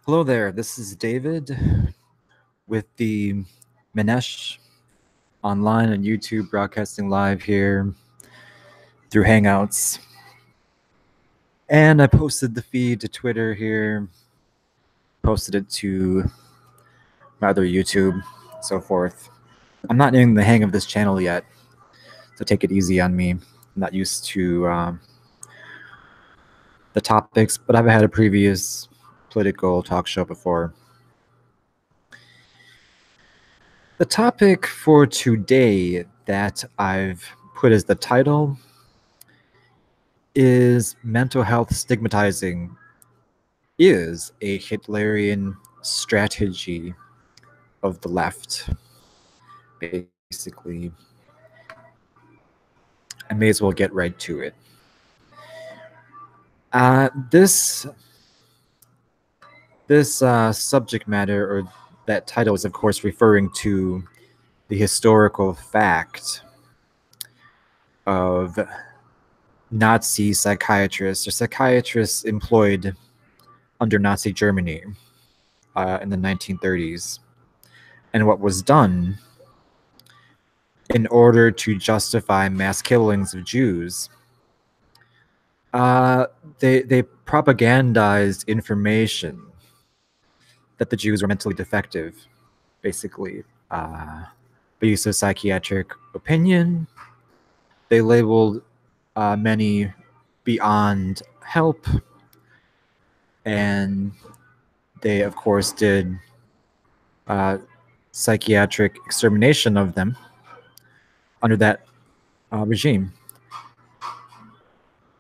Hello there, this is David with the Menesch online on YouTube, broadcasting live here through Hangouts. And I posted the feed to Twitter here, posted it to my other YouTube, so forth. I'm not in the hang of this channel yet, so take it easy on me. I'm not used to the topics, but I've had a previous political talk show before. The topic for today that I've put as the title is mental health stigmatizing is a Hitlerian strategy of the left. Basically, I may as well get right to it. This subject matter, or that title, is of course referring to the historical fact of Nazi psychiatrists or psychiatrists employed under Nazi Germany in the 1930s, and what was done in order to justify mass killings of Jews. They propagandized information that the Jews were mentally defective, basically. By use of psychiatric opinion, they labeled many beyond help, and they, of course, did psychiatric extermination of them under that regime.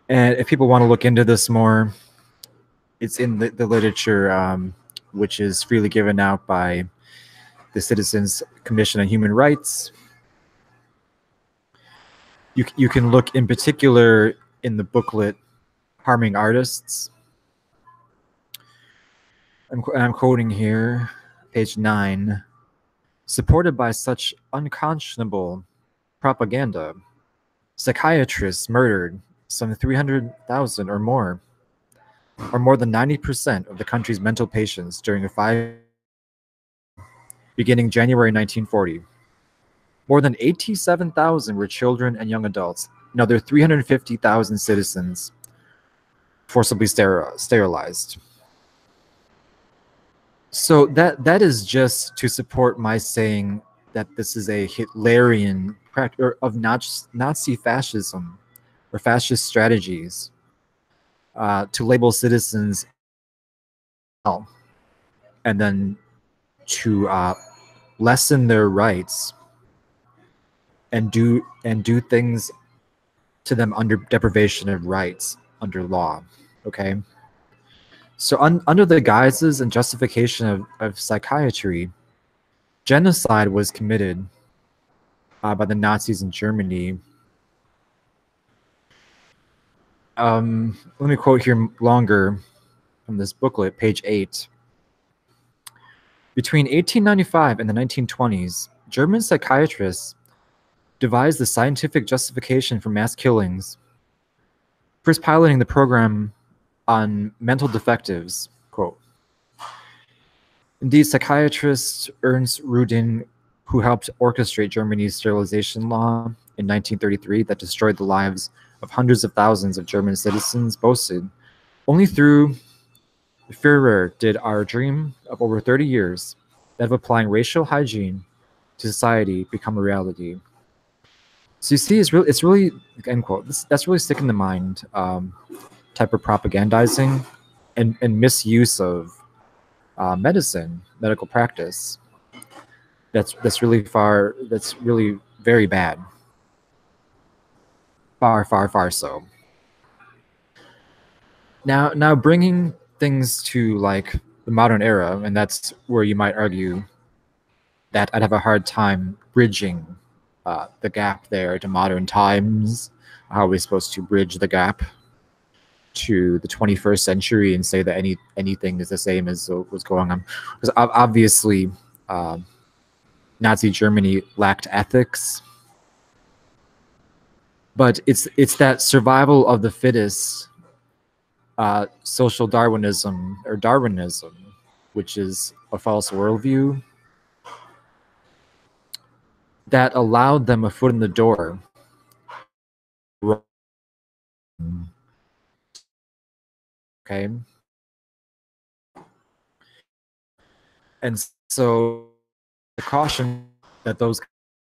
And if people want to look into this more, it's in the literature, which is freely given out by the Citizens Commission on Human Rights. You can look in particular in the booklet Harming Artists. I'm quoting here, page 9. Supported by such unconscionable propaganda, psychiatrists murdered some 300,000 or more than 90% of the country's mental patients during a 5 beginning January 1940. More than 87,000 were children and young adults. Another 350,000 citizens forcibly sterilized. So that is just to support my saying that this is a Hitlerian practice of Nazi fascism or fascist strategies to label citizens and then to lessen their rights and do things to them under deprivation of rights under law. Okay. So under the guises and justification of psychiatry, genocide was committed by the Nazis in Germany. Let me quote here longer from this booklet, page 8. Between 1895 and the 1920s, German psychiatrists devised the scientific justification for mass killings, first piloting the program on mental defectives. Quote, indeed, psychiatrist Ernst Rudin, who helped orchestrate Germany's sterilization law in 1933 that destroyed the lives of hundreds of thousands of German citizens, boasted, only through the Führer did our dream of over 30 years that of applying racial hygiene to society become a reality. So you see, it's really end quote. That's really stick in the mind type of propagandizing and misuse of medical practice. That's really very bad. Far so. Now bringing things to like the modern era, and that's where you might argue that I'd have a hard time bridging the gap there to modern times. How are we supposed to bridge the gap to the 21st century and say that anything is the same as what's going on? Because obviously, Nazi Germany lacked ethics, but it's that survival of the fittest, social Darwinism or Darwinism which is a false worldview, that allowed them a foot in the door. Okay. And so the caution that those